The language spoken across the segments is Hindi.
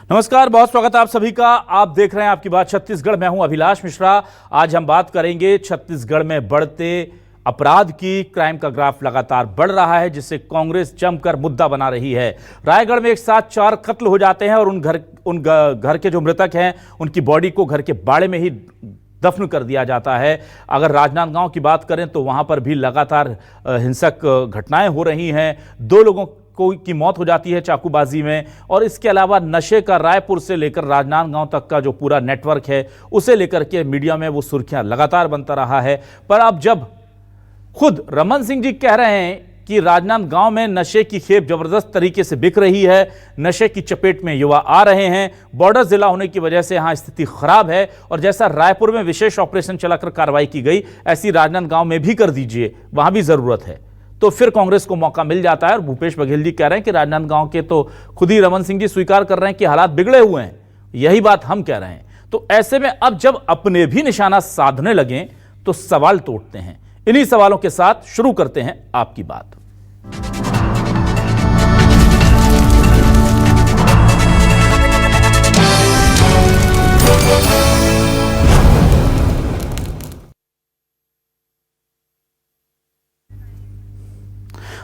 नमस्कार, बहुत स्वागत है आप सभी का। आप देख रहे हैं आपकी बात छत्तीसगढ़। मैं हूं अभिलाष मिश्रा। आज हम बात करेंगे छत्तीसगढ़ में बढ़ते अपराध की। क्राइम का ग्राफ लगातार बढ़ रहा है, जिससे कांग्रेस जमकर मुद्दा बना रही है। रायगढ़ में एक साथ 4 कत्ल हो जाते हैं और उन घर के जो मृतक हैं उनकी बॉडी को घर के बाड़े में ही दफन कर दिया जाता है। अगर राजनांदगांव की बात करें तो वहां पर भी लगातार हिंसक घटनाएं हो रही हैं। 2 लोगों की मौत हो जाती है चाकूबाजी में। और इसके अलावा नशे का रायपुर से लेकर राजनांदगांव तक का जो पूरा नेटवर्क है उसे लेकर के मीडिया में वो सुर्खियां लगातार बनता रहा है। पर अब जब खुद रमन सिंह जी कह रहे हैं कि राजनांदगांव में नशे की खेप जबरदस्त तरीके से बिक रही है, नशे की चपेट में युवा आ रहे हैं, बॉर्डर जिला होने की वजह से यहां स्थिति खराब है, और जैसा रायपुर में विशेष ऑपरेशन चलाकर कार्रवाई की गई ऐसी राजनांदगांव में भी कर दीजिए, वहां भी जरूरत है, तो फिर कांग्रेस को मौका मिल जाता है। और भूपेश बघेल जी कह रहे हैं कि राजनांदगांव के तो खुद ही रमन सिंह जी स्वीकार कर रहे हैं कि हालात बिगड़े हुए हैं। यही बात हम कह रहे हैं। तो ऐसे में अब जब अपने भी निशाना साधने लगे तो सवाल तो उठते हैं। इन्हीं सवालों के साथ शुरू करते हैं आपकी बात।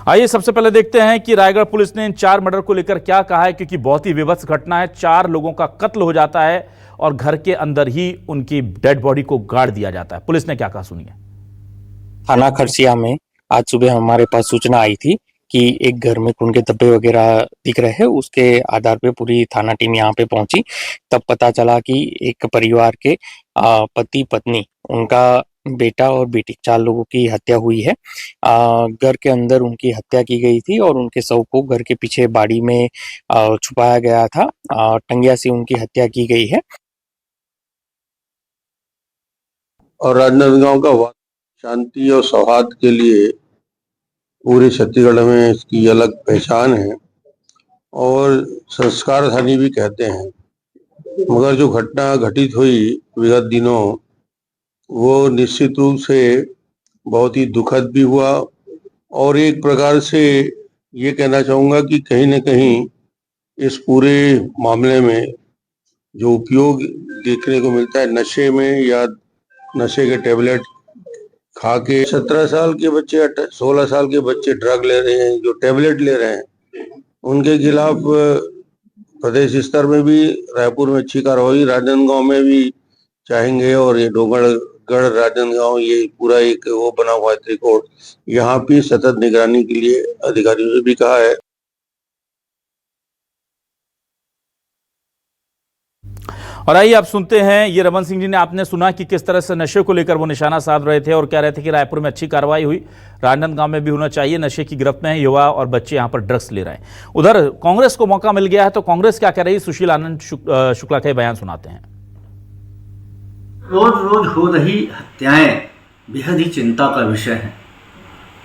आइए सबसे पहले देखते हैं कि रायगढ़ पुलिस ने इन 4 मर्डर को लेकर क्या कहा है, क्योंकि बहुत ही विभत्स घटना है। 4 लोगों का कत्ल हो जाता है और घर के अंदर ही उनकी डेड बॉडी को गाड़ दिया जाता है। पुलिस ने क्या कहा, सुनिए। थाना खरसिया में आज सुबह हमारे पास सूचना आई थी कि एक घर में खून के धब्बे वगैरह दिख रहे हैं। उसके आधार पे पूरी थाना टीम यहाँ पे पहुंची। तब पता चला कि एक परिवार के पति पत्नी, उनका बेटा और बेटी, 4 लोगों की हत्या हुई है। घर के अंदर उनकी हत्या की गई थी और उनके शव को घर के पीछे बाड़ी में छुपाया गया था। टंगिया से उनकी हत्या की गई है। और राजनांदगांव का शांति और सौहार्द के लिए पूरे छत्तीसगढ़ में इसकी अलग पहचान है और संस्कार धनी भी कहते हैं। मगर जो घटना घटित हुई विगत दिनों, वो निश्चित रूप से बहुत ही दुखद भी हुआ और एक प्रकार से ये कहना चाहूँगा कि कहीं न कहीं इस पूरे मामले में जो उपयोग देखने को मिलता है नशे में, या नशे के टेबलेट खा के 17 साल के बच्चे, 16 साल के बच्चे ड्रग ले रहे हैं, जो टेबलेट ले रहे हैं, उनके खिलाफ प्रदेश स्तर में भी रायपुर में अच्छी कार्रवाई, राजनांदगांव में भी चाहेंगे। और ये डोंगरगढ़ राजनांदगांव ये पूरा एक वो बना हुआ है त्रिकोण, यहाँ भी सतत निगरानी के लिए अधिकारियों से भी कहा है। और आइए आप सुनते हैं, ये रमन सिंह जी ने, आपने सुना कि किस तरह से नशे को लेकर वो निशाना साध रहे थे और कह रहे थे कि रायपुर में अच्छी कार्रवाई हुई, राजनांदगांव में भी होना चाहिए। नशे की गिरफ्त में है युवा और बच्चे यहाँ पर ड्रग्स ले रहे हैं। उधर कांग्रेस को मौका मिल गया है, तो कांग्रेस क्या कह रही है, सुशील आनंद शुक्ला के बयान सुनाते हैं। रोज रोज हो रही हत्याएं बेहद ही चिंता का विषय है।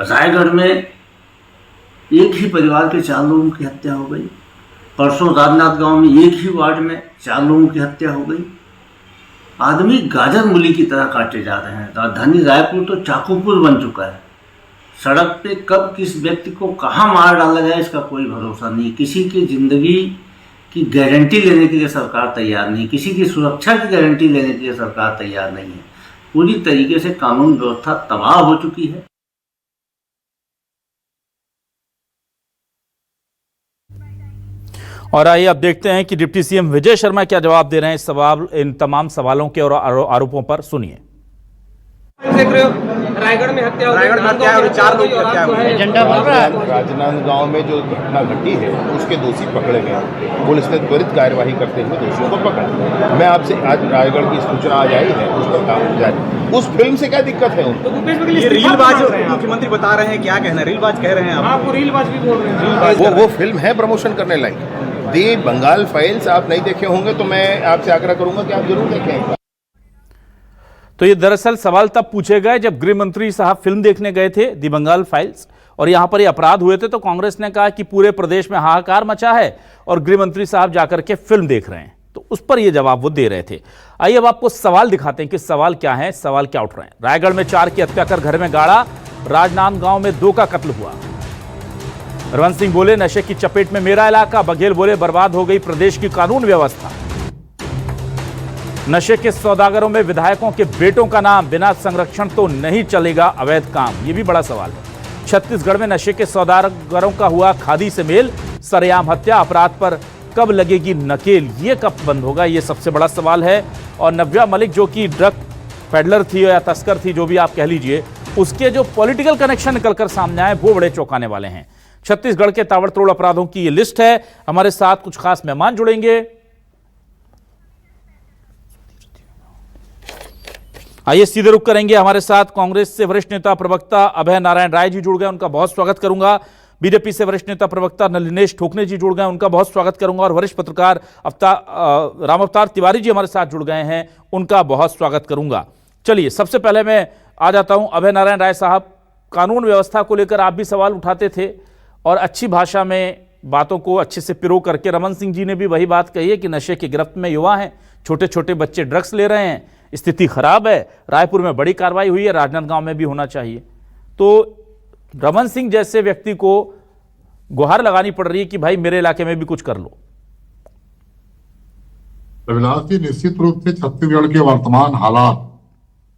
रायगढ़ में एक ही परिवार के 4 लोगों की हत्या हो गई। परसों राजनांदगांव में एक ही वार्ड में 4 लोगों की हत्या हो गई। आदमी गाजर मूली की तरह काटे जा रहे हैं। राजधानी रायपुर तो चाकूपुर बन चुका है। सड़क पे कब किस व्यक्ति को कहाँ मार डाला जाए इसका कोई भरोसा नहीं। किसी की जिंदगी की गारंटी लेने के लिए सरकार तैयार नहीं, किसी की सुरक्षा की गारंटी लेने के लिए सरकार तैयार नहीं है। पूरी तरीके से कानून व्यवस्था तबाह हो चुकी है। और आइए अब देखते हैं कि डिप्टी सीएम विजय शर्मा क्या जवाब दे रहे हैं इन तमाम सवालों के और आरोपों पर। सुनिए। देख रहे हो रायगढ़ में हत्या हो गई, 4 लोग की हत्या हुई, एजेंडा बन रहा है। राजनांदगांव में जो घटना घटी है उसके दोषी पकड़े गए। पुलिस ने त्वरित कार्यवाही करते हुए दोषियों को पकड़ा। मैं आपसे आज रायगढ़ की सूचना आज आई है, उस पर काम जारी। उस फिल्म से क्या दिक्कत है उनको? तो रीलबाज मुख्यमंत्री बता रहे हैं, क्या कहना है, रीलबाज कह रहे हैं आप? रीलबाज भी बोल रहे हैं। वो फिल्म है प्रमोशन करने लायक। दी बंगाल फाइल्स आप नहीं देखे होंगे तो मैं आपसे आग्रह करूंगा कि आप जरूर देखें। तो ये दरअसल सवाल तब पूछे गए जब गृह मंत्री साहब फिल्म देखने गए थे दी बंगाल फाइल्स, और यहां पर ये अपराध हुए थे। तो कांग्रेस ने कहा कि पूरे प्रदेश में हाहाकार मचा है और गृह मंत्री साहब जाकर के फिल्म देख रहे हैं। तो उस पर ये जवाब वो दे रहे थे। आइए अब आपको सवाल दिखाते हैं कि सवाल क्या है, सवाल क्या उठ रहे हैं। रायगढ़ में 4 की हत्या कर घर में गाड़ा, राजनांदगांव में 2 का कत्ल हुआ। रमन सिंह बोले नशे की चपेट में मेरा इलाका। बघेल बोले बर्बाद हो गई प्रदेश की कानून व्यवस्था। नशे के सौदागरों में विधायकों के बेटों का नाम, बिना संरक्षण तो नहीं चलेगा अवैध काम। यह भी बड़ा सवाल है। छत्तीसगढ़ में नशे के सौदागरों का हुआ खादी से मेल। सरेआम हत्या, अपराध पर कब लगेगी नकेल, ये कब बंद होगा, ये सबसे बड़ा सवाल है। और नव्या मलिक जो कि ड्रग पेडलर थी या तस्कर थी, जो भी आप कह लीजिए, उसके जो पॉलिटिकल कनेक्शन निकलकर सामने आए वो बड़े चौंकाने वाले हैं। छत्तीसगढ़ के ताबड़तोड़ अपराधों की ये लिस्ट है। हमारे साथ कुछ खास मेहमान जुड़ेंगे। आइए सीधे रुख करेंगे। हमारे साथ कांग्रेस से वरिष्ठ नेता प्रवक्ता अभय नारायण राय जी जुड़ गए, उनका बहुत स्वागत करूंगा। बीजेपी से वरिष्ठ नेता प्रवक्ता नलिनेश ठोकने जी जुड़ गए, उनका बहुत स्वागत करूंगा। और वरिष्ठ पत्रकार राम अवतार तिवारी जी हमारे साथ जुड़ गए हैं, उनका बहुत स्वागत करूंगा। चलिए सबसे पहले मैं आ जाता हूं अभय नारायण राय साहब। कानून व्यवस्था को लेकर आप भी सवाल उठाते थे और अच्छी भाषा में बातों को अच्छे से पिरो करके रमन सिंह जी ने भी वही बात कही है कि नशे की गिरफ्त में युवा हैं, छोटे छोटे बच्चे ड्रग्स ले रहे हैं, स्थिति खराब है। रायपुर में बड़ी कार्रवाई हुई है, राजनांदगांव में भी होना चाहिए। तो रमन सिंह जैसे व्यक्ति को गुहार लगानी पड़ रही है कि भाई मेरे इलाके में भी कुछ कर लो। अभिलाष जी, निश्चित रूप से छत्तीसगढ़ के वर्तमान हालात,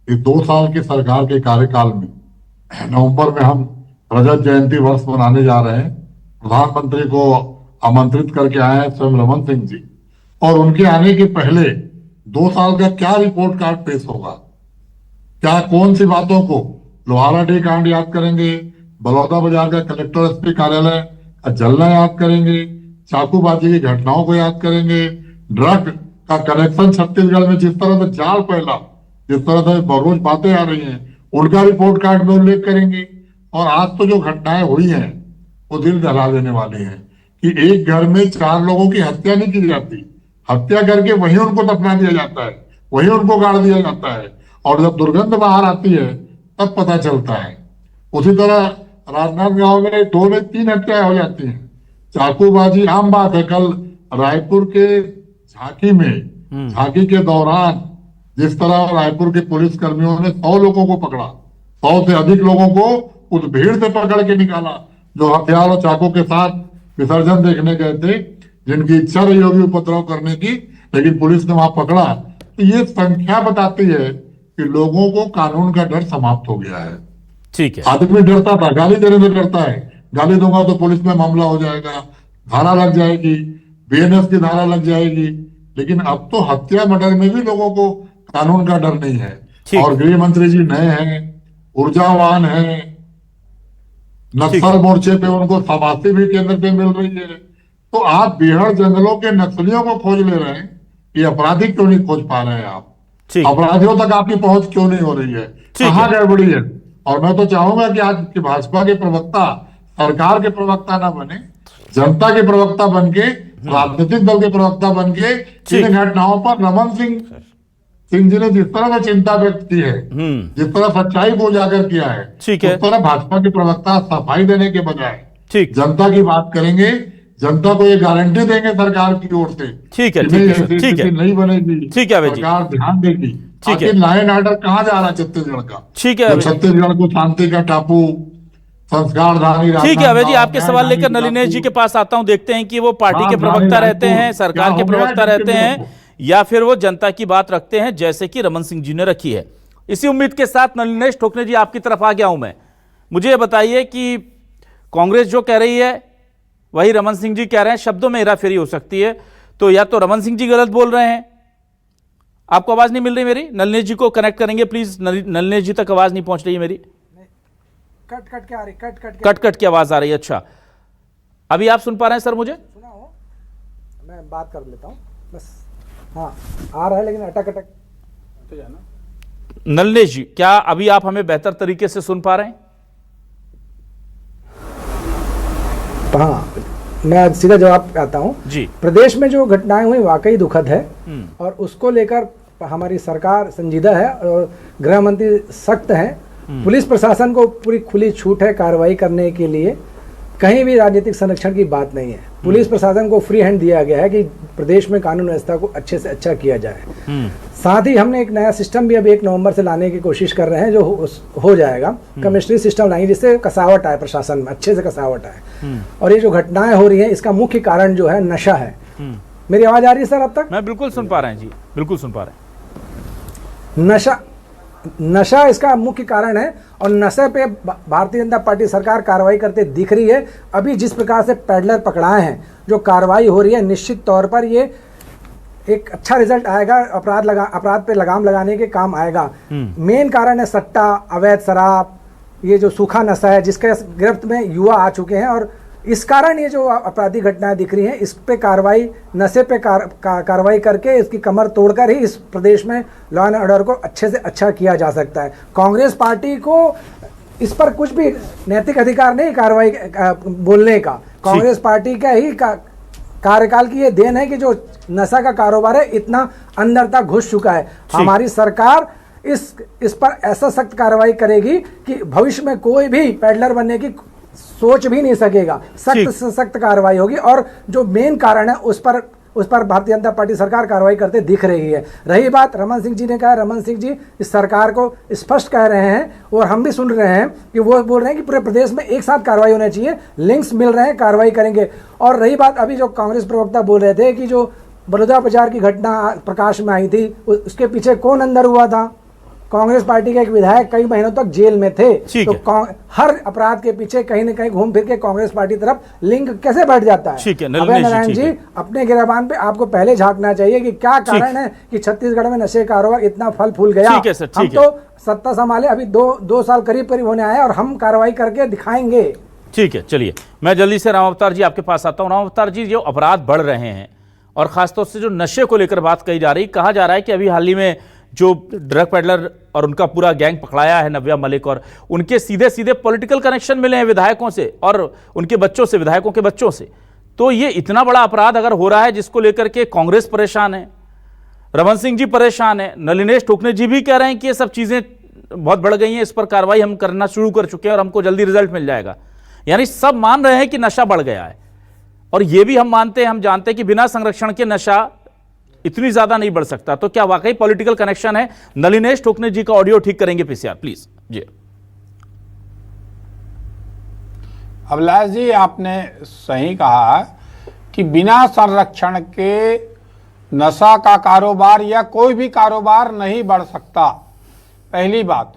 इस 2 साल की सरकार के कार्यकाल में नवंबर में हम रजत जयंती वर्ष मनाने जा रहे हैं। प्रधानमंत्री को आमंत्रित करके आए हैं स्वयं रमन सिंह जी, और उनके आने के पहले 2 साल का क्या रिपोर्ट कार्ड पेश होगा, क्या कौन सी बातों को, लोहाराडीह कांड याद करेंगे, बलौदा बाजार का कलेक्टर एसपी कार्यालय का जलना याद करेंगे, चाकूबाजी की घटनाओं को याद करेंगे, ड्रग का कनेक्शन छत्तीसगढ़ में जिस तरह से जाल फैला, जिस तरह से रोज बातें आ रही हैं, उनका रिपोर्ट कार्ड में उल्लेख करेंगे। और आज तो जो घटनाएं हुई हैं वो दिल दहला देने वाली हैं कि एक घर में 4 लोगों की हत्या नहीं की जाती, हत्या करके वहीं उनको दफना दिया जाता है, वहीं उनको गाड़ दिया जाता है, और जब दुर्गंध बाहर आती है तब पता चलता है। उसी तरह राजनांदगांव में 2 में 3 हत्याएं हो जाती हैं। चाकूबाजी आम बात है। कल रायपुर के झांकी में, झांकी के दौरान जिस तरह रायपुर के पुलिस कर्मियों ने 100 लोगों को पकड़ा, 100 से अधिक लोगों को उस भीड़ से पकड़ के निकाला जो हथियार और चाकू के साथ विसर्जन देखने गए थे, जिनकी इच्छा रही होगी उपद्रव करने की, लेकिन पुलिस ने वहां पकड़ा। तो ये संख्या बताती है कि लोगों को कानून का डर समाप्त हो गया है। ठीक है। आदमी डरता था, गाली देने से डरता है, गाली दूंगा तो पुलिस में मामला हो जाएगा, धारा लग जाएगी, बीएनएस की धारा लग जाएगी। लेकिन अब तो हत्या मर्डर में भी लोगों को कानून का डर नहीं है। और गृह मंत्री जी नए हैं, ऊर्जावान हैं, नक्सल मोर्चे पे उनको शाबाशी भी केंद्र से मिल रही है। तो आप बिहार जंगलों के नक्सलियों को खोज ले रहे हैं, ये अपराधी क्यों नहीं खोज पा रहे हैं आप? अपराधियों तक आपकी पहुंच क्यों नहीं हो रही है? कहाँ गड़बड़ी है? और मैं तो चाहूंगा कि आज की भाजपा के प्रवक्ता सरकार के प्रवक्ता ना बने, जनता के प्रवक्ता बन के, राजनीतिक दल के प्रवक्ता बन के इन घटनाओं पर रमन सिंह जी ने जिस तरह से चिंता व्यक्त की है, जिस तरह सच्चाई को उजागर किया है, उस तरह भाजपा के प्रवक्ता सफाई देने के बजाय जनता की बात करेंगे, जनता को ये गारंटी देंगे सरकार की ओर से। ठीक है, नहीं बनेगी, ठीक है, सरकार ध्यान देगी। आखिर लाइन आर्डर कहाँ जा रहा है छत्तीसगढ़ का? ठीक है, छत्तीसगढ़ को शांति का टापू, संस्कारधारी। ठीक है अभय जी, आपके सवाल लेकर नलिनेश जी के पास आता हूं। देखते हैं कि वो पार्टी के प्रवक्ता रहते हैं, सरकार के प्रवक्ता रहते हैं, या फिर वो जनता की बात रखते हैं जैसे कि रमन सिंह जी ने रखी है। इसी उम्मीद के साथ नलिनेश ठोकने जी आपकी तरफ आ गया हूं मैं। मुझे ये बताइए कि कांग्रेस जो कह रही है वही रमन सिंह जी कह रहे हैं, शब्दों में हेराफेरी हो सकती है। तो या तो रमन सिंह जी गलत बोल रहे हैं। आपको आवाज नहीं मिल रही मेरी? नलिनेश जी को कनेक्ट करेंगे प्लीज। नलिनेश जी तक आवाज नहीं पहुंच रही है मेरी। कट कट के आ रही, कट के आवाज आ रही है। अच्छा, अभी आप सुन पा रहे हैं सर? मुझे सुना हो, मैं बात कर लेता हूँ बस। हाँ आ रहा है, लेकिन अटक तो जाना। नलिनेश जी, क्या अभी आप हमें बेहतर तरीके से सुन पा रहे हैं? हाँ, मैं सीधा जवाब आता हूँ जी। प्रदेश में जो घटनाएं हुई वाकई दुखद है, और उसको लेकर हमारी सरकार संजीदा है और गृह मंत्री सख्त है। पुलिस प्रशासन को पूरी खुली छूट है कार्रवाई करने के लिए। कहीं भी राजनीतिक संरक्षण की बात नहीं है। पुलिस प्रशासन को फ्री हैंड दिया गया है कि प्रदेश में कानून व्यवस्था को अच्छे से अच्छा किया जाए। साथ ही हमने एक नया सिस्टम भी अभी 1 नवंबर से लाने की कोशिश कर रहे हैं, जो हो जाएगा। कमिश्नरी सिस्टम लाएंगे जिससे कसावट आए, प्रशासन में अच्छे से कसावट आए। और ये जो घटनाएं हो रही हैं, इसका मुख्य कारण जो है नशा है। मेरी आवाज आ रही है सर अब तक? मैं बिल्कुल सुन पा रहे हैं जी, बिल्कुल सुन पा रहे हैं। नशा इसका मुख्य कारण है और नशे पे भारतीय जनता पार्टी सरकार कार्रवाई करते दिख रही है। अभी जिस प्रकार से पैडलर पकड़ाए हैं, जो कार्रवाई हो रही है, निश्चित तौर पर ये एक अच्छा रिजल्ट आएगा, अपराध पे लगाम लगाने के काम आएगा। मेन कारण है सट्टा, अवैध शराब, ये जो सूखा नशा है जिसके गिरफ्त में युवा आ चुके हैं और इस कारण ये जो आपराधिक घटनाएं दिख रही हैं, इस पे कार्रवाई, नशे पे कार्रवाई करके इसकी कमर तोड़कर ही इस प्रदेश में लॉ एंड ऑर्डर को अच्छे से अच्छा किया जा सकता है। कांग्रेस पार्टी को इस पर कुछ भी नैतिक अधिकार नहीं कार्रवाई बोलने का। कांग्रेस पार्टी का ही कार्यकाल की ये देन है कि जो नशा का कारोबार है इतना अंदर तक घुस चुका है। हमारी सरकार इस पर ऐसा सख्त कार्रवाई करेगी कि भविष्य में कोई भी पैडलर बनने की सोच भी नहीं सकेगा। सख्त से सख्त कार्रवाई होगी और जो मेन कारण है उस पर भारतीय जनता पार्टी सरकार कार्रवाई करते दिख रही है। रही बात रमन सिंह जी ने कहा, रमन सिंह जी इस सरकार को स्पष्ट कह रहे हैं और हम भी सुन रहे हैं कि वो बोल रहे हैं कि पूरे प्रदेश में एक साथ कार्रवाई होनी चाहिए, लिंक्स मिल रहे हैं, कार्रवाई करेंगे। और रही बात अभी जो कांग्रेस प्रवक्ता बोल रहे थे कि जो बलौदा बाजार की घटना प्रकाश में आई थी, उसके पीछे कौन अंदर हुआ था? कांग्रेस पार्टी के एक विधायक कई महीनों तक जेल में थे। तो हर अपराध के पीछे कहीं न कहीं घूम फिर के कांग्रेस पार्टी तरफ लिंक कैसे बढ़ जाता है? अभय नारायण जी, अपने गिरबान पे आपको पहले झांकना चाहिए कि क्या कारण है कि छत्तीसगढ़ में नशे कारोबार इतना फल फूल गया। हम तो सत्ता संभाले अभी दो साल करीब होने आए और हम कार्रवाई करके दिखाएंगे। ठीक है, चलिए मैं जल्दी से राम अवतार जी आपके पास आता हूँ। राम अवतार जी, जो अपराध बढ़ रहे हैं और खासतौर से जो नशे को लेकर बात कही जा रही, कहा जा रहा है कि अभी हाल ही में जो ड्रग पेडलर और उनका पूरा गैंग पकड़ाया है, नव्या मलिक, और उनके सीधे सीधे पॉलिटिकल कनेक्शन मिले हैं विधायकों से और उनके बच्चों से, विधायकों के बच्चों से। तो ये इतना बड़ा अपराध अगर हो रहा है जिसको लेकर के कांग्रेस परेशान है, रमन सिंह जी परेशान है, नलिनेश ठोकने जी भी कह रहे हैं कि ये सब चीजें बहुत बढ़ गई हैं, इस पर कार्रवाई हम करना शुरू कर चुके हैं और हमको जल्दी रिजल्ट मिल जाएगा। यानी सब मान रहे हैं कि नशा बढ़ गया है और ये भी हम मानते हैं, हम जानते हैं कि बिना संरक्षण के नशा इतनी ज्यादा नहीं बढ़ सकता। तो क्या वाकई पॉलिटिकल कनेक्शन है? नलिनेश ठोकने जी का ऑडियो ठीक करेंगे पीसीआर प्लीज जी। अभिलाष जी, आपने सही कहा कि बिना संरक्षण के नशा का कारोबार या कोई भी कारोबार नहीं बढ़ सकता, पहली बात।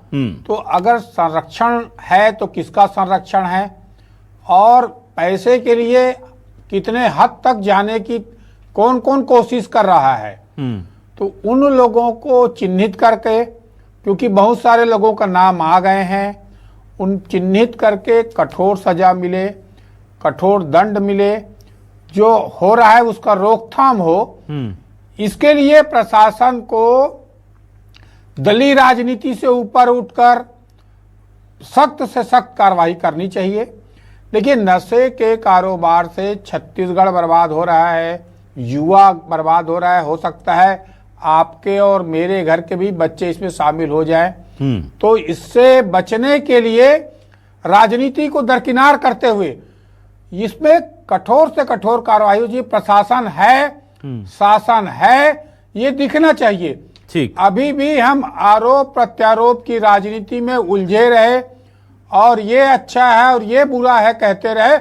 तो अगर संरक्षण है तो किसका संरक्षण है और पैसे के लिए कितने हद तक जाने की कौन कौन कोशिश कर रहा है, तो उन लोगों को चिन्हित करके, क्योंकि बहुत सारे लोगों का नाम आ गए हैं, उन चिन्हित करके कठोर सजा मिले, कठोर दंड मिले, जो हो रहा है उसका रोकथाम हो। इसके लिए प्रशासन को दलीय राजनीति से ऊपर उठकर सख्त से सख्त कार्रवाई करनी चाहिए। देखिए, नशे के कारोबार से छत्तीसगढ़ बर्बाद हो रहा है, युवा बर्बाद हो रहा है, हो सकता है आपके और मेरे घर के भी बच्चे इसमें शामिल हो जाएं। तो इससे बचने के लिए राजनीति को दरकिनार करते हुए इसमें कठोर से कठोर कार्रवाई हो चाहिए। प्रशासन है, शासन है, ये दिखना चाहिए। ठीक, अभी भी हम आरोप प्रत्यारोप की राजनीति में उलझे रहे और ये अच्छा है और ये बुरा है कहते रहे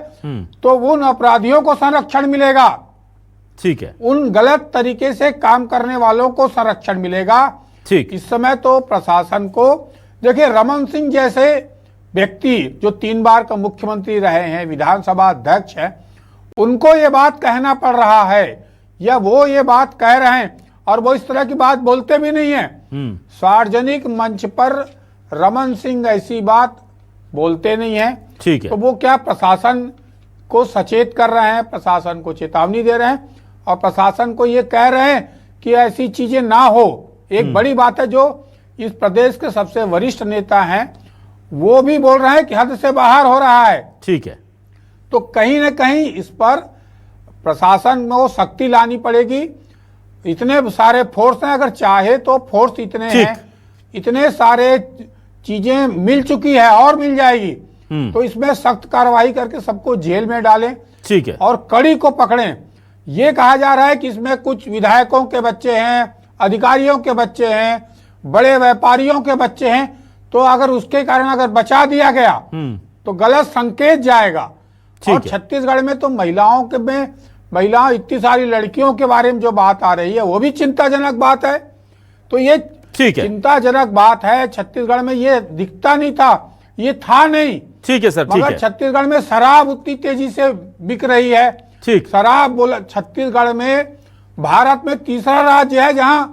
तो उन अपराधियों को संरक्षण मिलेगा। ठीक है, उन गलत तरीके से काम करने वालों को संरक्षण मिलेगा। ठीक, इस समय तो प्रशासन को, देखिए, रमन सिंह जैसे व्यक्ति जो 3 बार का मुख्यमंत्री रहे हैं, विधानसभा अध्यक्ष हैं, उनको ये बात कहना पड़ रहा है या वो ये बात कह रहे हैं और वो इस तरह की बात बोलते भी नहीं है। सार्वजनिक मंच पर रमन सिंह ऐसी बात बोलते नहीं है। ठीक है, तो वो क्या प्रशासन को सचेत कर रहे हैं, प्रशासन को चेतावनी दे रहे हैं और प्रशासन को ये कह रहे हैं कि ऐसी चीजें ना हो। एक बड़ी बात है, जो इस प्रदेश के सबसे वरिष्ठ नेता हैं वो भी बोल रहे हैं कि हद से बाहर हो रहा है। ठीक है, तो कहीं ना कहीं इस पर प्रशासन को सख्ती लानी पड़ेगी। इतने सारे फोर्स हैं, अगर चाहे तो फोर्स इतने हैं, इतने सारे चीजें मिल चुकी है और मिल जाएगी। तो इसमें सख्त कार्रवाई करके सबको जेल में डालें, ठीक है, और कड़ी को पकड़ें। ये कहा जा रहा है कि इसमें कुछ विधायकों के बच्चे हैं, अधिकारियों के बच्चे हैं, बड़े व्यापारियों के बच्चे हैं, तो अगर उसके कारण अगर बचा दिया गया तो गलत संकेत जाएगा। और छत्तीसगढ़ में तो महिलाओं इतनी सारी लड़कियों के बारे में जो बात आ रही है वो भी चिंताजनक बात है। तो ये चिंताजनक बात है। छत्तीसगढ़ में ये दिखता नहीं था, ये था नहीं। ठीक है सर, ठीक मगर है। छत्तीसगढ़ में शराब उतनी तेजी से बिक रही है। ठीक, शराब बोला, छत्तीसगढ़ में भारत में तीसरा राज्य है जहां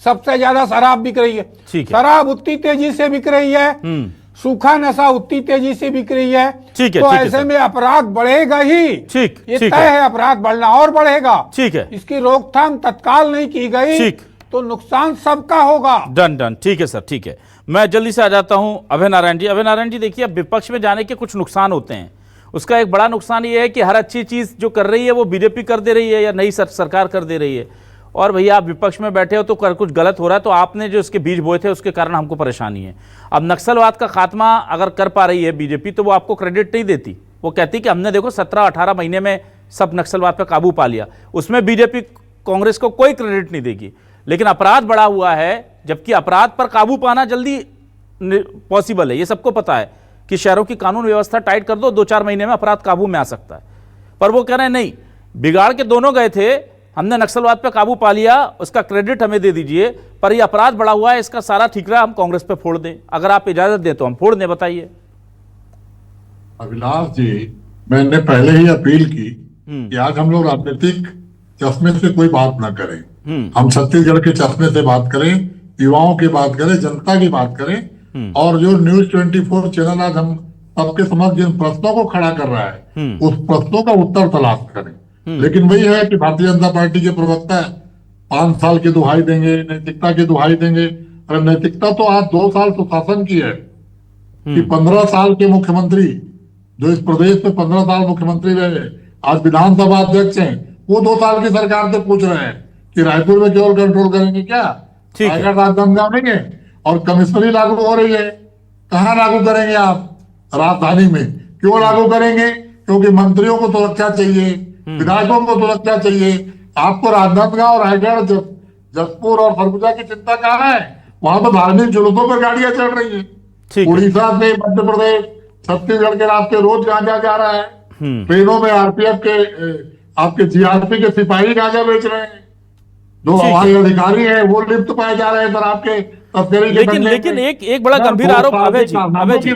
सबसे ज्यादा शराब बिक रही है। शराब उतनी तेजी से बिक रही है, सूखा नशा उतनी तेजी से बिक रही है। ठीक है, तो ठीक है ऐसे सर। में अपराध बढ़ेगा ही। ठीक, ये ठीक तय है, अपराध बढ़ना और बढ़ेगा। ठीक है। इसकी रोकथाम तत्काल नहीं की गई ठीक, तो नुकसान सबका होगा। डन डन, ठीक है सर, ठीक है। मैं जल्दी से आ जाता हूं अभय नारायण जी। अभय नारायण जी, देखिए, अब विपक्ष में जाने के कुछ नुकसान होते हैं। उसका एक बड़ा नुकसान ये है कि हर अच्छी चीज जो कर रही है वो बीजेपी कर दे रही है या नई सरकार कर दे रही है, और भैया आप विपक्ष में बैठे हो तो कुछ गलत हो रहा है, तो आपने जो इसके बीज बोए थे उसके कारण हमको परेशानी है। अब नक्सलवाद का खात्मा अगर कर पा रही है बीजेपी तो वो आपको क्रेडिट नहीं देती। वो कहती कि हमने देखो 17-18 महीने में सब नक्सलवाद पर काबू पा लिया। उसमें बीजेपी कांग्रेस को कोई क्रेडिट नहीं देगी। लेकिन अपराध बढ़ा हुआ है, जबकि अपराध पर काबू पाना जल्दी पॉसिबल है, ये सबको पता है कि शहरों की कानून व्यवस्था टाइट कर दो, 2-4 महीने में अपराध काबू में आ सकता है। पर वो कह रहे हैं नहीं, बिगाड़ के दोनों गए थे, हमने नक्सलवाद पे काबू पा लिया, उसका क्रेडिट हमें दे दीजिए, पर ये अपराध बढ़ा हुआ है, इसका सारा ठिकरा हम कांग्रेस पे फोड़ दें। अगर आप इजाजत दें तो हम फोड़ दें, बताइए। अभिलाष जी, मैंने पहले ही अपील की कि आज हम लोग राजनीतिक चश्मे से कोई बात ना करें। हम छत्तीसगढ़ के चश्मे से बात करें, युवाओं की बात करें, जनता की बात करें, और जो न्यूज 24 चैनल आज हम सबके समक्ष जिन प्रश्नों को खड़ा कर रहा है उस प्रश्नों का उत्तर तलाश करें। लेकिन वही है कि भारतीय जनता पार्टी के प्रवक्ता 5 साल की दुहाई देंगे, नैतिकता की दुहाई देंगे। अरे नैतिकता तो आज 2 साल सुशासन की है कि 15 साल के मुख्यमंत्री जो इस प्रदेश में 15 साल मुख्यमंत्री रहे, आज विधानसभा अध्यक्ष हैं, वो 2 साल की सरकार से पूछ रहे हैं कि रायपुर में केवल कंट्रोल करेंगे क्या, रायगढ़ राजनांदगांव नहीं है, और कमिश्नरी लागू हो रही है, कहाँ लागू करेंगे आप? राजधानी में। क्यों लागू करेंगे? क्योंकि मंत्रियों को सुरक्षा चाहिए, विधायकों को सुरक्षा चाहिए। आपको राजनांदगांव, रायगढ़, जसपुर और सरगुजा की चिंता कहाँ है? वहां तो धार्मिक जुलूसों पर गाड़ियां चल रही है। उड़ीसा से मध्य प्रदेश, छत्तीसगढ़ के रास्ते रोज गांजा जा रहा है। ट्रेनों में आरपीएफ के, आपके जीआरपी के सिपाही गांजा बेच रहे हैं। जो हमारे अधिकारी हैं वो लिप्त पाए जा रहे हैं सर आपके तस्करी के। लेकिन एक बड़ा गंभीर आरोप अभय जी,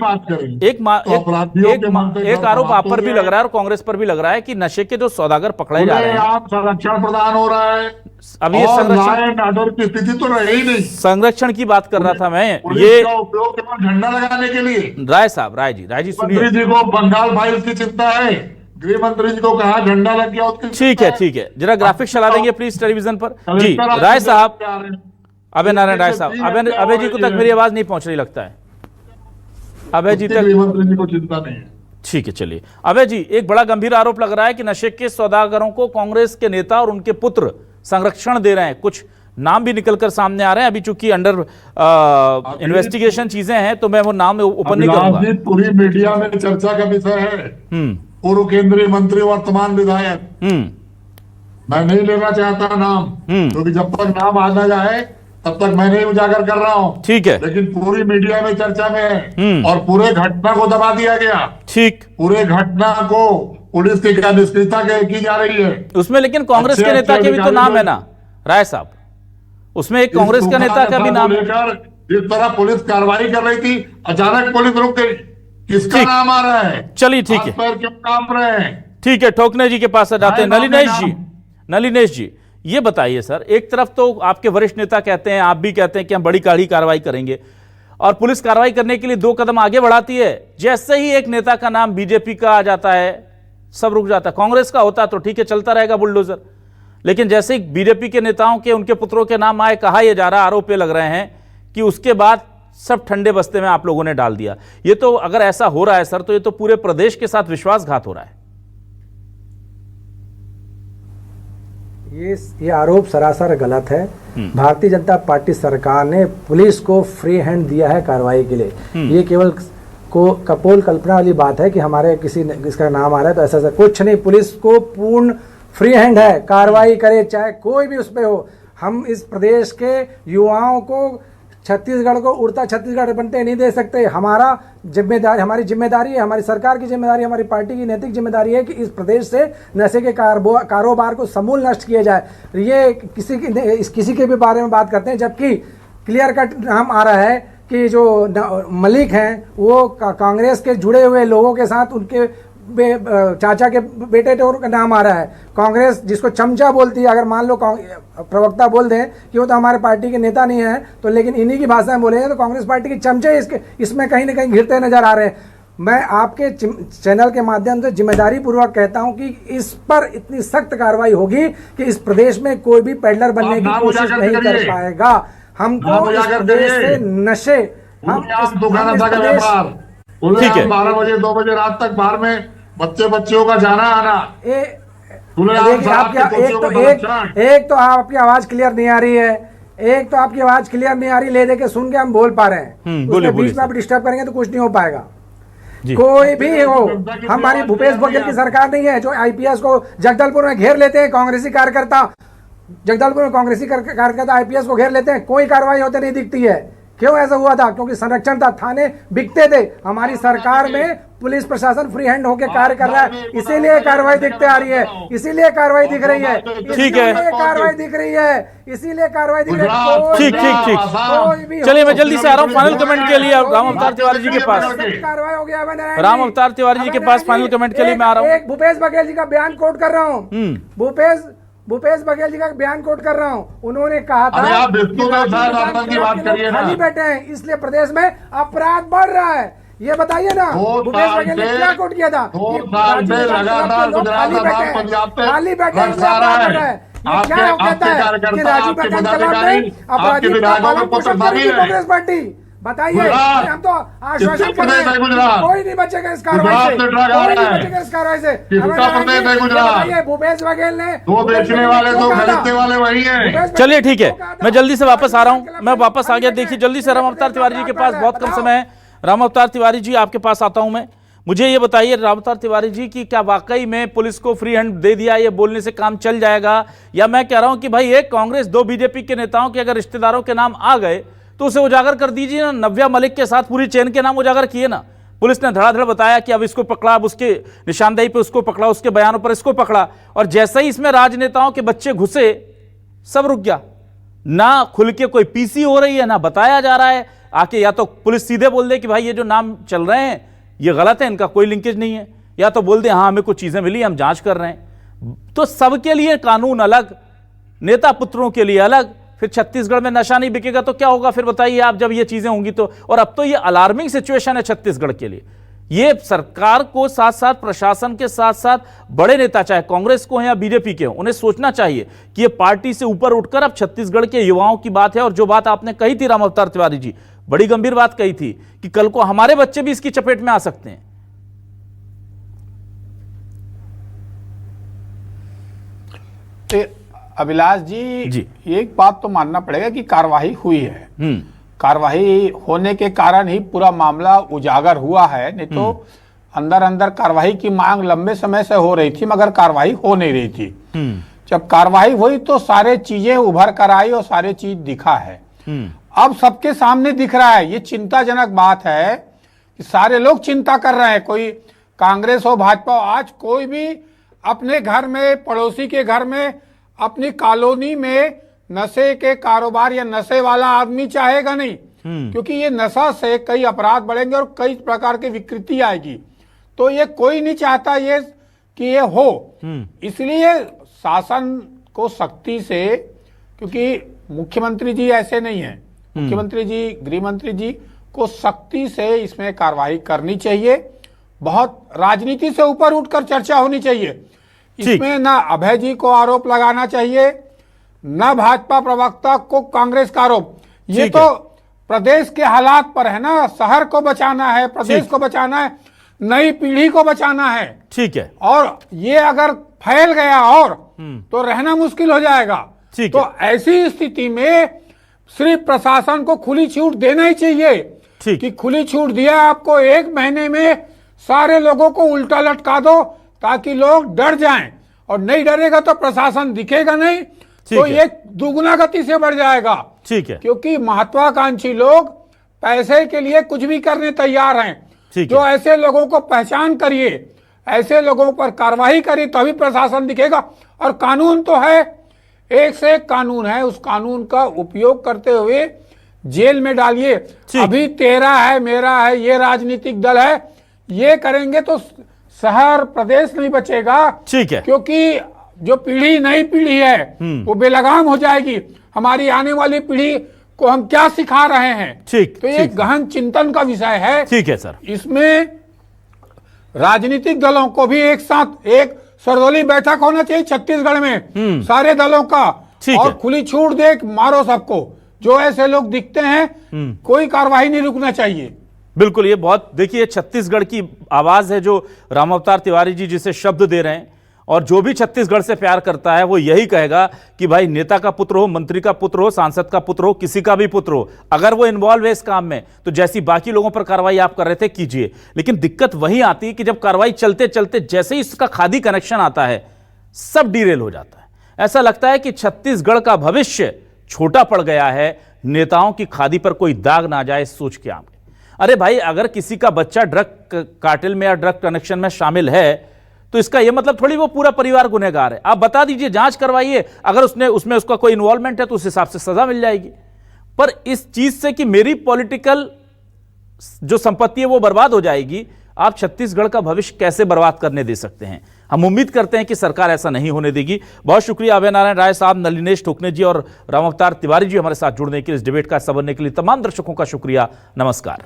एक आरोप आप पर भी लग रहा है और कांग्रेस पर भी लग रहा है कि नशे के जो सौदागर पकड़े जा रहे हैं, आप संरक्षण प्रदान हो रहा है। अब ये संरक्षण की स्थिति तो रही ही नहीं। संरक्षण की बात कर रहा था मैं। ये उपयोग केवल झंडा लगाने के लिए। राय जी सुनिए। मंत्री जी को बंगाल फाइल्स की चिंता है, गृह मंत्री जी को कहा झंडा लग गया उसकी। ठीक है, जरा ग्राफिक्स चला देंगे प्लीज टेलीविजन पर जी। राय साहब, अभय नारायण राय साहब, अभय जी को तक मेरी आवाज नहीं पहुंच रही लगता है। अभय जी तक मंत्री जी को चिंता नहीं है। ठीक है, चलिए। अभय जी, एक बड़ा गंभीर आरोप लग रहा है कि नशे के सौदागरों को कांग्रेस के नेता और उनके पुत्र संरक्षण दे रहे हैं। कुछ नाम भी निकलकर सामने आ रहे हैं। अभी चूंकि अंडर इन्वेस्टिगेशन चीजें हैं तो मैं वो नाम ओपन नहीं करूंगा। पूरी मीडिया में चर्चा का विषय है। पूर्व केंद्रीय मंत्री, वर्तमान विधायक, मैं नहीं लेना चाहता नाम, क्योंकि जब तक नाम आ ना जाए तब तक मैं नहीं उजागर कर रहा हूँ। ठीक है, लेकिन पूरी मीडिया में चर्चा में है और पूरे घटना को दबा दिया गया। ठीक, पूरे घटना को पुलिस की निष्क्रियता की जा रही है उसमें। लेकिन कांग्रेस के नेता के भी तो नाम है ना राय साहब, उसमें एक कांग्रेस का नेता का भी नाम। जिस तरह पुलिस कार्रवाई कर रही थी, अचानक पुलिस रुक गई, किसका नाम आ रहा है? चलिए ठीक है, पैर क्यों कांप रहे हैं? ठीक है, ठोकने जी के पास आ जाते हैं। नलिनेश जी, ये बताइए सर, एक तरफ तो आपके वरिष्ठ नेता कहते हैं, आप भी कहते हैं कि हम बड़ी कड़ी कार्रवाई करेंगे, और पुलिस कार्रवाई करने के लिए 2 कदम आगे बढ़ाती है। जैसे ही एक नेता का नाम बीजेपी का आ जाता है सब रुक जाता है। कांग्रेस का होता तो ठीक है, चलता रहेगा बुलडोजर। लेकिन जैसे ही बीजेपी के नेताओं के, उनके पुत्रों के नाम आए, कहा यह जा रहा, आरोप लग रहे हैं कि उसके बाद सब ठंडे बस्ते में आप लोगों ने डाल दिया। ये तो अगर ऐसा हो रहा है सर, तो ये तो पूरे प्रदेश के साथ विश्वासघात हो रहा है। ये आरोप सरासर गलत है। भारतीय जनता पार्टी सरकार ने पुलिस को फ्री हैंड दिया है कार्रवाई के लिए। ये केवल को कपोल कल्पना वाली बात है कि हमारे किसका नाम आ रहा है तो ऐसा कुछ नहीं। पुलिस को पूर्ण फ्री हैंड है, कार्रवाई करे चाहे कोई भी उस पर हो। हम इस प्रदेश के युवाओं को छत्तीसगढ़ को उड़ता छत्तीसगढ़ बनते नहीं दे सकते। हमारी जिम्मेदारी है, हमारी सरकार की जिम्मेदारी, हमारी पार्टी की नैतिक जिम्मेदारी है कि इस प्रदेश से नशे के कारोबार को समूल नष्ट किया जाए। ये किसी के भी बारे में बात करते हैं, जबकि क्लियर कट नाम आ रहा है कि जो मलिक हैं वो कांग्रेस के जुड़े हुए लोगों के साथ उनके चाचा के बेटे का नाम आ रहा है। कांग्रेस जिसको चमचा बोलती है, अगर मान लो प्रवक्ता बोल दें कि वो तो हमारे पार्टी के नेता नहीं है, तो लेकिन इन्हीं की भाषा में बोलेंगे तो कांग्रेस पार्टी के चमचे इसमें कहीं ना कहीं घिरते नजर आ रहे हैं। मैं आपके चैनल के माध्यम से जिम्मेदारी पूर्वक कहता हूं कि इस पर इतनी सख्त कार्रवाई होगी कि इस प्रदेश में कोई भी पेडलर बनने की कोशिश नहीं कर पाएगा। हमको इस प्रदेश से नशे, ठीक है, 12 बजे 2 बजे रात तक बाहर में बच्चियों का जाना आना। एक तो आपकी आवाज क्लियर नहीं आ रही है, एक तो आपकी आवाज क्लियर नहीं आ रही, ले दे के सुन के हम बोल पा रहे हैं, उसके बीच में आप डिस्टर्ब करेंगे तो कुछ नहीं हो पाएगा। कोई भी हो, हमारी भूपेश बघेल की सरकार नहीं है जो आईपीएस को जगदलपुर में घेर लेते हैं। कांग्रेसी कार्यकर्ता आईपीएस को घेर लेते हैं, कोई कार्रवाई होते नहीं दिखती है। क्यों ऐसा हुआ था? क्योंकि संरक्षण था, थाने बिकते थे। हमारी सरकार में पुलिस प्रशासन फ्री हैंड होकर कार्य कर रहा है, इसीलिए कार्रवाई दिखते आ रही है, इसीलिए कार्रवाई दिख रही है, ठीक है, कार्रवाई दिख रही है, इसीलिए कार्रवाई दिख रही है। ठीक। चलिए मैं जल्दी से आ रहा हूँ फाइनल कमेंट के लिए राम अवतार तिवारी जी के पास। कार्रवाई हो गया राम अवतार तिवारी जी के पास फाइनल कमेंट के लिए मैं आ रहा हूँ। एक भूपेश बघेल जी का बयान कोट कर रहा हूँ, भूपेश बघेल जी का बयान कोट कर रहा हूँ। उन्होंने कहा था खाली बैठे हैं इसलिए प्रदेश में अपराध बढ़ रहा है। ये बताइए ना, भूपेश बघेल ने क्या कोट किया था? खाली बैठे हैं। क्या कहता है कि राजीव प्रकाश नहीं अपराधी का पालन पोषण करेगी कांग्रेस पार्टी? बताइए, हम तो आश्वासन कर रहे हैं कोई नहीं बचेगा इस कार्रवाई से, कोई नहीं बचेगा इस कार्रवाई से। बताइए, भूपेश बघेल ने बेचने वाले तो खरीदने वाले वही हैं। चलिए ठीक है, मैं जल्दी से वापस आ रहा हूँ, मैं वापस आ गया। देखिए जल्दी से राम अवतार तिवारी जी के पास, बहुत कम समय है। राम अवतार तिवारी जी आपके पास आता हूं मैं। मुझे ये बताइए राम अवतार तिवारी जी कि क्या वाकई में पुलिस को फ्री हैंड दे दिया, ये बोलने से काम चल जाएगा, या मैं कह रहा हूं कि भाई एक कांग्रेस 2 बीजेपी के नेताओं के अगर रिश्तेदारों के नाम आ गए तो उसे उजागर कर दीजिए ना। नव्या मलिक के साथ पूरी चेन के नाम उजागर किए ना। पुलिस ने धड़ाधड़ बताया कि अब इसको पकड़ा, अब उसके निशानदेही पे उसको पकड़ा, उसके बयानों पर इसको पकड़ा, और जैसे ही इसमें राजनेताओं के बच्चे घुसे सब रुक गया। ना खुल के कोई पीसी हो रही है, ना बताया जा रहा है आके, या तो पुलिस सीधे बोल दे कि भाई ये जो नाम चल रहे हैं ये गलत है, इनका कोई लिंकेज नहीं है, या तो बोल दे हाँ हमें कुछ चीजें मिली, हम जांच कर रहे हैं। तो सबके लिए कानून अलग, नेता पुत्रों के लिए अलग। फिर छत्तीसगढ़ में नशा नहीं बिकेगा तो क्या होगा फिर बताइए आप, जब ये चीजें होंगी तो। और अब तो ये अलार्मिंग सिचुएशन है छत्तीसगढ़ के लिए। ये सरकार को साथ साथ प्रशासन के साथ साथ बड़े नेता, चाहे कांग्रेस को या बीजेपी के हो, उन्हें सोचना चाहिए कि ये पार्टी से ऊपर उठकर अब छत्तीसगढ़ के युवाओं की बात है। और जो बात आपने कही थी राम अवतार तिवारी जी, बड़ी गंभीर बात कही थी कि कल को हमारे बच्चे भी इसकी चपेट में आ सकते हैं। अभिलाष जी, एक बात तो मानना पड़ेगा कि कार्रवाई हुई है। कार्रवाई होने के कारण ही पूरा मामला उजागर हुआ है, नहीं तो अंदर अंदर कार्रवाई की मांग लंबे समय से हो रही थी मगर कार्रवाई हो नहीं रही थी। जब कार्रवाई हुई तो सारे चीजें उभर कर आई और सारे चीज दिखा है। अब सबके सामने दिख रहा है। ये चिंताजनक बात है कि सारे लोग चिंता कर रहे हैं, कोई कांग्रेस हो भाजपा हो। आज कोई भी अपने घर में, पड़ोसी के घर में, अपनी कॉलोनी में नशे के कारोबार या नशे वाला आदमी चाहेगा नहीं, क्योंकि ये नशा से कई अपराध बढ़ेंगे और कई प्रकार की विकृति आएगी। तो ये कोई नहीं चाहता ये कि ये हो। इसलिए शासन को सख्ती से, क्योंकि मुख्यमंत्री जी ऐसे नहीं है, मुख्यमंत्री जी, गृह मंत्री जी को सख्ती से इसमें कार्रवाई करनी चाहिए। बहुत राजनीति से ऊपर उठकर चर्चा होनी चाहिए। इसमें ना अभय जी को आरोप लगाना चाहिए, न भाजपा प्रवक्ता को कांग्रेस का आरोप। ये तो प्रदेश के हालात पर है ना, शहर को बचाना है, प्रदेश को बचाना है, नई पीढ़ी को बचाना है। ठीक है। और ये अगर फैल गया और तो रहना मुश्किल हो जाएगा। तो ऐसी स्थिति में सिर्फ प्रशासन को खुली छूट देना ही चाहिए। ठीक। कि खुली छूट दिया आपको, 1 महीने में सारे लोगों को उल्टा लटका दो ताकि लोग डर जाएं, और नहीं डरेगा तो प्रशासन दिखेगा नहीं, तो है। ये दुगुना गति से बढ़ जाएगा। ठीक है। क्योंकि महत्वाकांक्षी लोग पैसे के लिए कुछ भी करने तैयार हैं। ठीक जो है। ऐसे लोगों को पहचान करिए, ऐसे लोगों पर कार्रवाई करिए, तभी प्रशासन दिखेगा। और कानून तो है, एक से एक कानून है, उस कानून का उपयोग करते हुए जेल में डालिए। अभी तेरा है, मेरा है, ये राजनीतिक दल है, ये करेंगे तो शहर प्रदेश नहीं बचेगा। ठीक है। क्योंकि जो पीढ़ी, नई पीढ़ी है, वो बेलगाम हो जाएगी। हमारी आने वाली पीढ़ी को हम क्या सिखा रहे हैं? ठीक। तो ये गहन चिंतन का विषय है। ठीक है सर। इसमें राजनीतिक दलों को भी एक साथ एक सर्वदलीय बैठक होना चाहिए छत्तीसगढ़ में, सारे दलों का, और खुली छूट दे, मारो सबको। जो ऐसे लोग दिखते हैं, कोई कार्रवाई नहीं रुकना चाहिए। बिल्कुल, ये बहुत, देखिए छत्तीसगढ़ की आवाज है जो राम अवतार तिवारी जी जिसे शब्द दे रहे हैं, और जो भी छत्तीसगढ़ से प्यार करता है वो यही कहेगा कि भाई नेता का पुत्र हो, मंत्री का पुत्र हो, सांसद का पुत्र हो, किसी का भी पुत्र हो, अगर वो इन्वॉल्व है इस काम में तो जैसी बाकी लोगों पर कार्रवाई आप कर रहे थे कीजिए। लेकिन दिक्कत वही आती है कि जब कार्रवाई चलते चलते जैसे ही इसका खादी कनेक्शन आता है, सब डीरेल हो जाता है। ऐसा लगता है कि छत्तीसगढ़ का भविष्य छोटा पड़ गया है, नेताओं की खादी पर कोई दाग ना जाए सोच के आगे। अरे भाई, अगर किसी का बच्चा ड्रग कार्टेल में या ड्रग कनेक्शन में शामिल है तो इसका यह मतलब थोड़ी वो पूरा परिवार गुनहगार है। आप बता दीजिए, जांच करवाइए, अगर उसमें उसका कोई इन्वॉल्वमेंट है तो उस हिसाब से सजा मिल जाएगी। पर इस चीज से कि मेरी पॉलिटिकल जो संपत्ति है वो बर्बाद हो जाएगी, आप छत्तीसगढ़ का भविष्य कैसे बर्बाद करने दे सकते हैं? हम उम्मीद करते हैं कि सरकार ऐसा नहीं होने देगी। बहुत शुक्रिया अभय नारायण राय साहब, नलिनेश ठोकने जी और राम अवतार तिवारी जी हमारे साथ जुड़ने के लिए, इस डिबेट का हिस्सा बनने के लिए। तमाम दर्शकों का शुक्रिया। नमस्कार।